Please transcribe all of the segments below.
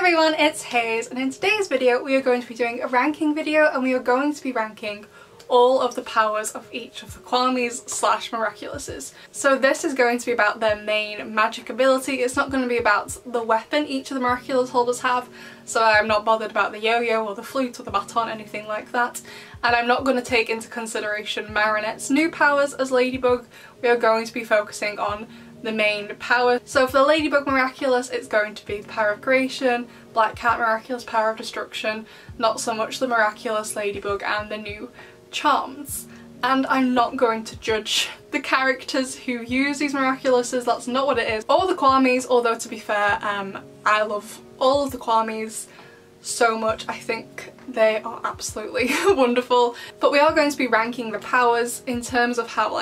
everyone, it's Hayes, and in today's video we are going to be doing a ranking video, and we are going to be ranking all of the powers of each of the Kwami's / Miraculouses. So this is going to be about their main magic ability. It's not going to be about the weapon each of the Miraculous holders have, so I'm not bothered about the yo-yo or the flute or the baton, anything like that. And I'm not going to take into consideration Marinette's new powers as Ladybug. We are going to be focusing on the main power. So for the Ladybug Miraculous, it's going to be the power of creation, Black Cat Miraculous power of destruction, not so much the Miraculous Ladybug and the new charms. And I'm not going to judge the characters who use these Miraculouses, that's not what it is. Or the Kwamis, although to be fair, I love all of the Kwamis so much. I think they are absolutely wonderful. But we are going to be ranking the powers in terms of how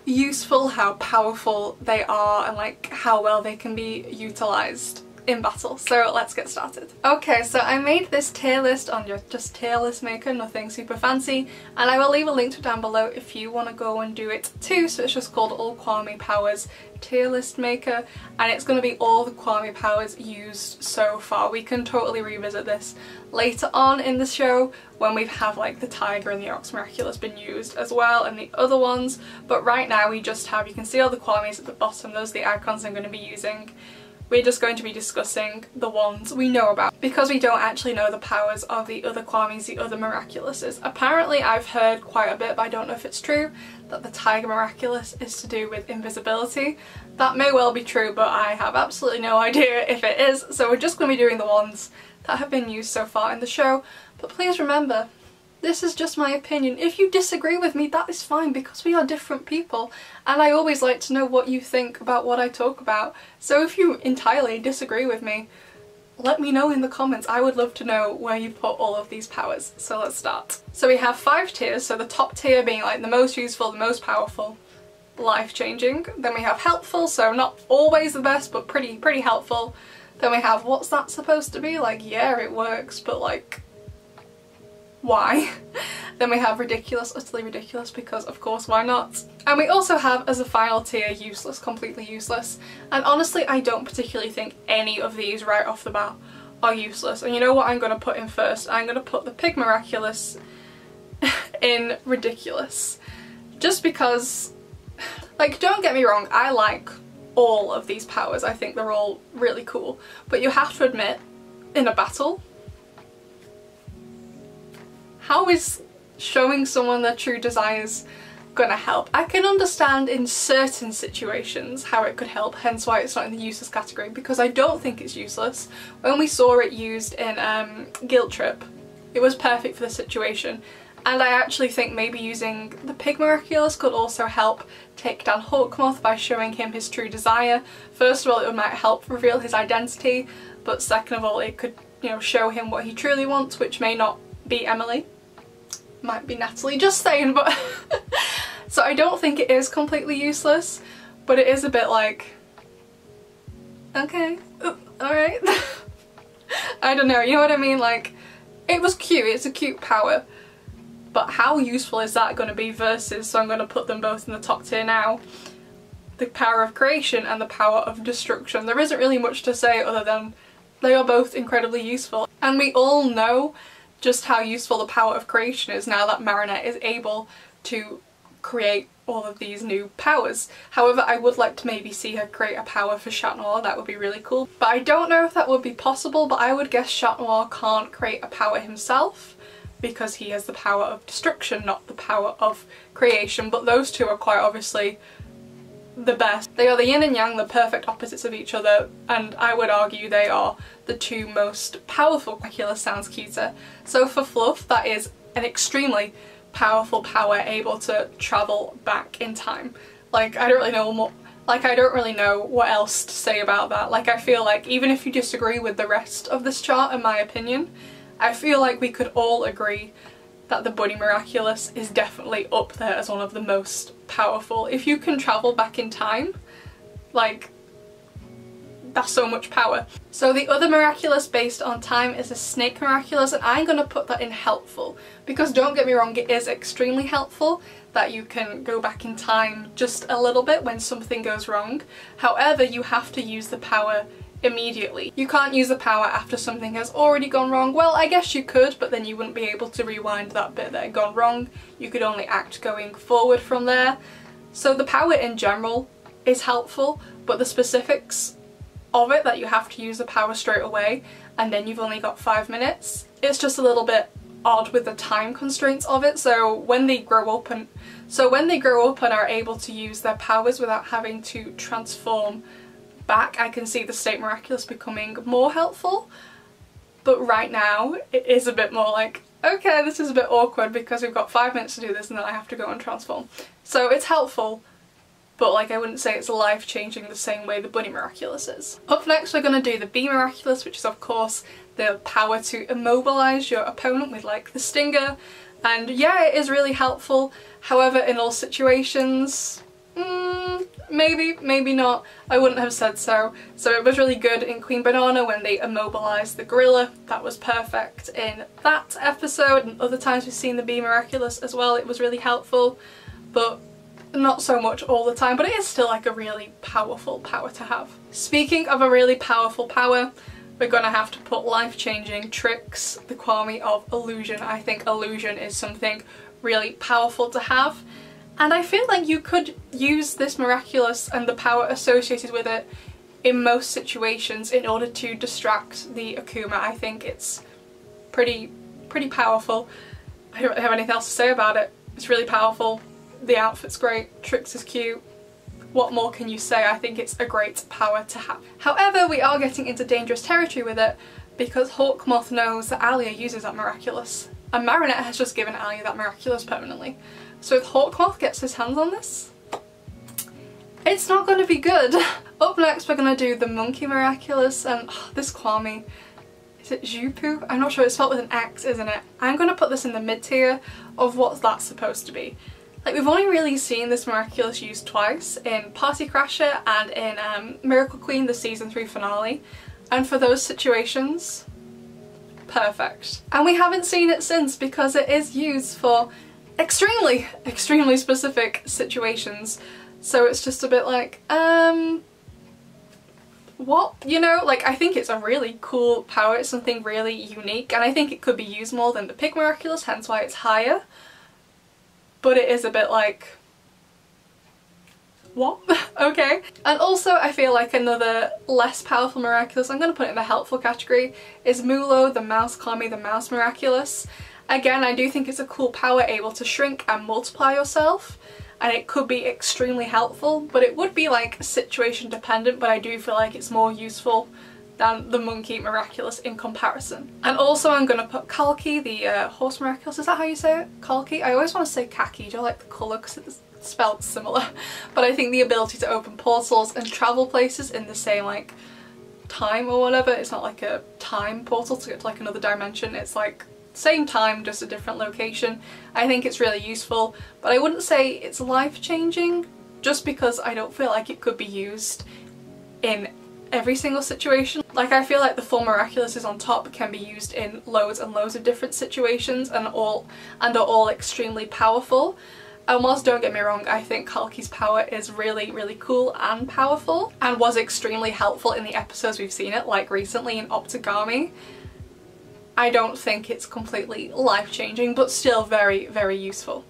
useful, how powerful they are, and how well they can be utilised in battle. So let's get started. Okay, so I made this tier list on just tier list maker, nothing super fancy, and I will leave a link to it down below if you want to go and do it too. So it's just called All Kwami Powers Tier List Maker, and it's going to be all the Kwami powers used so far. We can totally revisit this later on in the show when we have the Tiger and the Ox Miraculous been used as well, and the other ones, but right now we just have, you can see all the Kwamis at the bottom, those are the icons I'm going to be using. We're just going to be discussing the ones we know about, because we don't actually know the powers of the other Kwamis, the other Miraculouses. Apparently I've heard quite a bit, but I don't know if it's true, that the Tiger Miraculous is to do with invisibility. That may well be true, but I have absolutely no idea if it is, so we're just going to be doing the ones that have been used so far in the show. But please remember, this is just my opinion. If you disagree with me, that is fine, because we are different people, and I always like to know what you think about what I talk about. So if you entirely disagree with me, let me know in the comments. I would love to know where you put all of these powers. So let's start. So we have 5 tiers, so the top tier being the most useful, the most powerful, life-changing. Then we have helpful, so not always the best, but pretty helpful. Then we have, what's that supposed to be? Yeah, it works, but why? Then we have ridiculous, utterly ridiculous, because of course why not? And we also have as a final tier useless, completely useless. And honestly I don't particularly think any of these right off the bat are useless. And you know what I'm going to put in first? I'm going to put the Pig Miraculous in ridiculous. Just because, don't get me wrong, I like all of these powers. I think they're all really cool. But you have to admit, in a battle, how is showing someone their true desires gonna help? I can understand in certain situations how it could help, hence why it's not in the useless category, because I don't think it's useless. When we saw it used in Guilt Trip, it was perfect for the situation, and I actually think maybe using the Pig Miraculous could also help take down Hawkmoth by showing him his true desire. First of all, it might help reveal his identity, but second of all, it could, show him what he truly wants, which may not be Emily. Might be Natalie, just saying, but so I don't think it is completely useless, but it is a bit okay, alright. I don't know, you know what I mean? It was cute, it's a cute power, but how useful is that going to be versus, so I'm going to put them both in the top tier now, the power of creation and the power of destruction. There isn't really much to say other than they are both incredibly useful, and we all know just how useful the power of creation is now that Marinette is able to create all of these new powers. However, I would like to maybe see her create a power for Chat Noir, that would be really cool. But I don't know if that would be possible, but I would guess Chat Noir can't create a power himself because he has the power of destruction, not the power of creation, but those two are quite obviously the best. They are the yin and yang, the perfect opposites of each other, and I would argue they are the two most powerful. Miraculous sounds cuter. So for Fluff, that is an extremely powerful power, able to travel back in time. I don't really know more, I don't really know what else to say about that. I feel even if you disagree with the rest of this chart, in my opinion, I feel we could all agree that the Bunny Miraculous is definitely up there as one of the most powerful. If you can travel back in time, that's so much power. So the other Miraculous based on time is a Snake Miraculous, and I'm going to put that in helpful, because don't get me wrong, it is extremely helpful that you can go back in time just a little bit when something goes wrong. However, you have to use the power immediately. You can't use the power after something has already gone wrong. Well, I guess you could, but then you wouldn't be able to rewind that bit that had gone wrong. You could only act going forward from there. So the power in general is helpful, but the specifics of it, that you have to use the power straight away and then you've only got 5 minutes, it's just a little bit odd with the time constraints of it. So when they grow up and are able to use their powers without having to transform back, I can see the State Miraculous becoming more helpful. But right now it is a bit more like, okay, this is a bit awkward because we've got 5 minutes to do this and then I have to go and transform. So it's helpful, but like I wouldn't say it's life-changing the same way the Bunny Miraculous is. Up next we're going to do the Bee Miraculous, which is of course the power to immobilize your opponent with like the stinger. And yeah, it is really helpful. However, in all situations, maybe not. I wouldn't have said so. So it was really good in Queen Banana when they immobilized the gorilla. That was perfect in that episode, and other times we've seen the Bee Miraculous as well. It was really helpful, but not so much all the time. But it is still like a really powerful power to have. Speaking of a really powerful power, we're gonna have to put life-changing Trix, the Kwame of Illusion. I think illusion is something really powerful to have. And I feel like you could use this Miraculous and the power associated with it in most situations in order to distract the Akuma. I think it's pretty powerful. I don't have anything else to say about it. It's really powerful. The outfit's great. Trix is cute. What more can you say? I think it's a great power to have. However, we are getting into dangerous territory with it because Hawkmoth knows that Alia uses that Miraculous. And Marinette has just given Alia that Miraculous permanently. So if Hawkmoth gets his hands on this, it's not going to be good. Up next we're going to do the Monkey Miraculous, and this Kwame, is it Jupu? I'm not sure, it's spelled with an X, isn't it? I'm going to put this in the mid tier of what that's supposed to be. Like, we've only really seen this Miraculous used twice, in Party Crasher and in Miracle Queen, the season 3 finale. And for those situations, perfect. And we haven't seen it since because it is used for extremely specific situations. So it's just a bit like, what? You know, like, I think it's a really cool power. It's something really unique, and I think it could be used more than the Pig Miraculous, hence why it's higher. But it is a bit like, what? Okay. And also I feel like another less powerful Miraculous, I'm going to put it in the helpful category, is Mulo, the Mouse Kwame, the Mouse Miraculous. Again, I do think it's a cool power, able to shrink and multiply yourself, and it could be extremely helpful, but it would be like situation dependent, but I do feel like it's more useful than the Monkey Miraculous in comparison. And also I'm going to put Kalki, the Horse Miraculous. Is that how you say it? Kalki? I always want to say Kaki. Do I like the colour because it's spelled similar? But I think the ability to open portals and travel places in the same like time or whatever. It's not like a time portal to get to like another dimension. It's like same time, just a different location. I think it's really useful, but I wouldn't say it's life-changing just because I don't feel like it could be used in every single situation. Like, I feel like the 4 Miraculouses on top can be used in loads and loads of different situations and are all extremely powerful. And whilst, don't get me wrong, I think Kalki's power is really cool and powerful and was extremely helpful in the episodes we've seen it, like recently in Optigami, I don't think it's completely life-changing, but still very useful.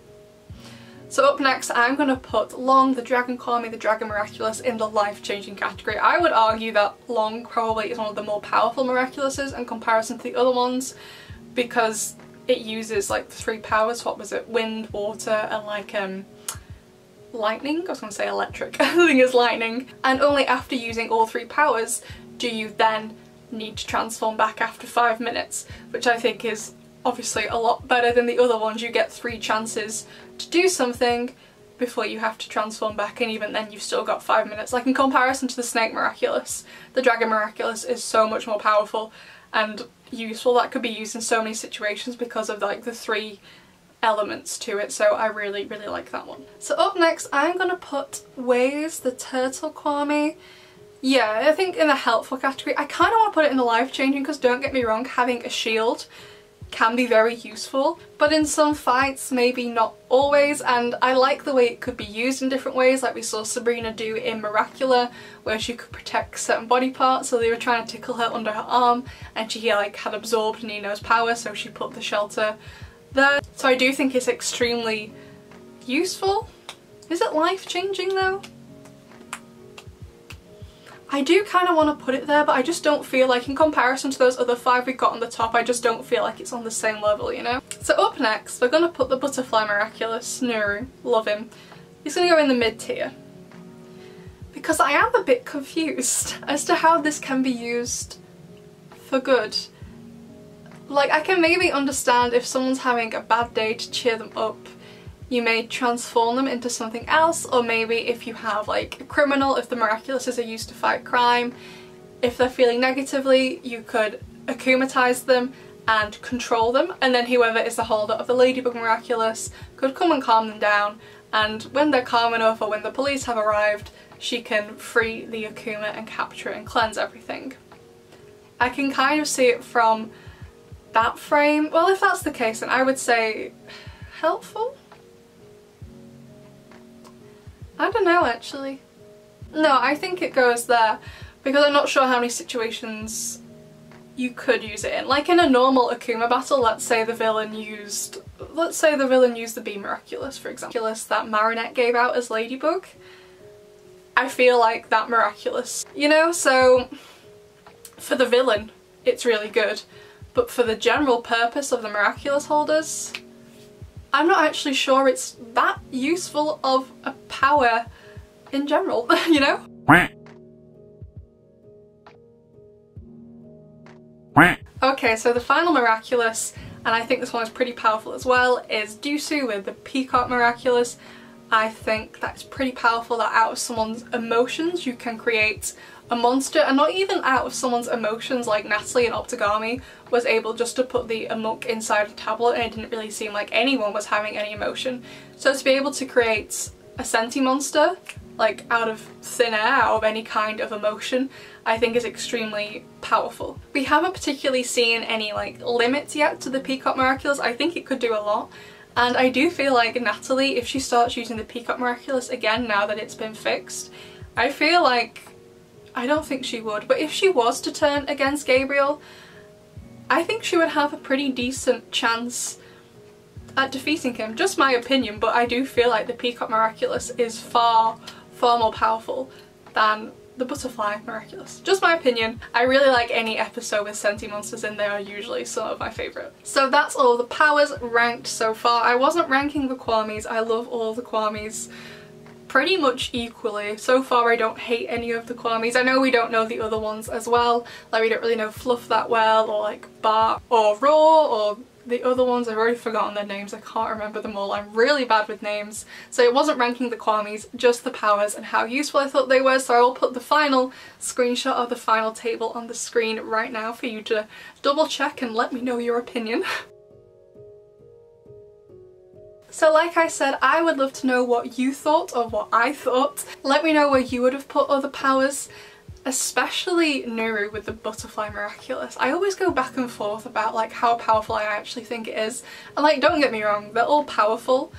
So up next I'm going to put Long, the Dragon Kwame, the Dragon Miraculous in the life-changing category. I would argue that Long probably is one of the more powerful Miraculouses in comparison to the other ones because it uses like the 3 powers. What was it? Wind, water and like lightning? I was going to say electric. I think it's lightning. And only after using all 3 powers do you then need to transform back after 5 minutes, which I think is obviously a lot better than the other ones. You get 3 chances to do something before you have to transform back, and even then you've still got 5 minutes. Like, in comparison to the Snake Miraculous, the Dragon Miraculous is so much more powerful and useful. That could be used in so many situations because of like the 3 elements to it, so I really like that one. So up next I'm gonna put Wyze, the Turtle Kwame. Yeah, I think in the helpful category. I kind of want to put it in the life-changing because don't get me wrong, having a shield can be very useful, but in some fights maybe not always, and I like the way it could be used in different ways, like we saw Sabrina do in Miraculous, where she could protect certain body parts. So they were trying to tickle her under her arm and she like had absorbed Nino's power, so she put the shelter there. So I do think it's extremely useful. Is it life-changing though? I do kind of want to put it there, but I just don't feel like, in comparison to those other 5 we got on the top, I just don't feel like it's on the same level, you know? So up next, we're going to put the Butterfly Miraculous, Nuru, love him. He's going to go in the mid tier. Because I am a bit confused as to how this can be used for good. Like, I can maybe understand if someone's having a bad day, to cheer them up, you may transform them into something else, or maybe if you have like a criminal, if the Miraculouses are used to fight crime, if they're feeling negatively, you could akumatize them and control them, and then whoever is the holder of the Ladybug Miraculous could come and calm them down, and when they're calm enough, or when the police have arrived, she can free the Akuma and capture it and cleanse everything. I can kind of see it from that frame. Well, if that's the case, then I would say helpful? I don't know actually. No, I think it goes there because I'm not sure how many situations you could use it in. Like in a normal Akuma battle, let's say the villain used the Bee Miraculous, for example, that Marinette gave out as Ladybug. I feel like that Miraculous, you know, so for the villain it's really good, but for the general purpose of the Miraculous holders, I'm not actually sure it's that useful of a power in general, you know? Okay, so the final Miraculous, and I think this one is pretty powerful as well, is Dusu with the Peacock Miraculous. I think that's pretty powerful that out of someone's emotions you can create a monster, and not even out of someone's emotions, like Natalie in Optigami was able just to put the amok inside a tablet and it didn't really seem like anyone was having any emotion. So to be able to create a senti monster, like out of thin air, out of any kind of emotion, I think is extremely powerful. We haven't particularly seen any like limits yet to the Peacock Miraculous. I think it could do a lot. And I do feel like Natalie, if she starts using the Peacock Miraculous again now that it's been fixed, I feel like, I don't think she would, but if she was to turn against Gabriel, I think she would have a pretty decent chance at defeating him. Just my opinion, but I do feel like the Peacock Miraculous is far more powerful than the Butterfly Miraculous. Just my opinion. I really like any episode with senti monsters in. They are usually some of my favourite. So that's all the powers ranked so far. I wasn't ranking the Kwamis. I love all the Kwamis pretty much equally. So far I don't hate any of the Kwamis. I know we don't know the other ones as well. Like we don't really know Fluff that well, or like Bart or Raw, or the other ones. I've already forgotten their names. I can't remember them all. I'm really bad with names. So it wasn't ranking the Kwamis, just the powers and how useful I thought they were. So I will put the final screenshot of the final table on the screen right now for you to double check and let me know your opinion. So like I said, I would love to know what you thought of what I thought. Let me know where you would have put other powers, especially Nuru with the Butterfly Miraculous. I always go back and forth about like how powerful I actually think it is. And like, don't get me wrong, they're all powerful,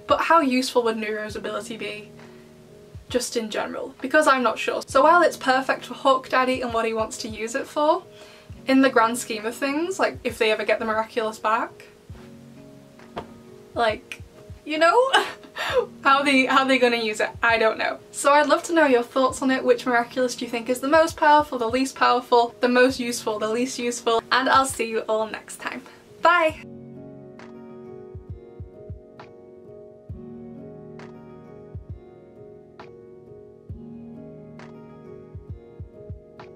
but how useful would Nuru's ability be just in general? Because I'm not sure. So while it's perfect for Hawk Daddy and what he wants to use it for, in the grand scheme of things, like if they ever get the Miraculous back, like, you know, how they gonna use it? I don't know. So I'd love to know your thoughts on it. Which Miraculous do you think is the most powerful, the least powerful, the most useful, the least useful? And I'll see you all next time. Bye!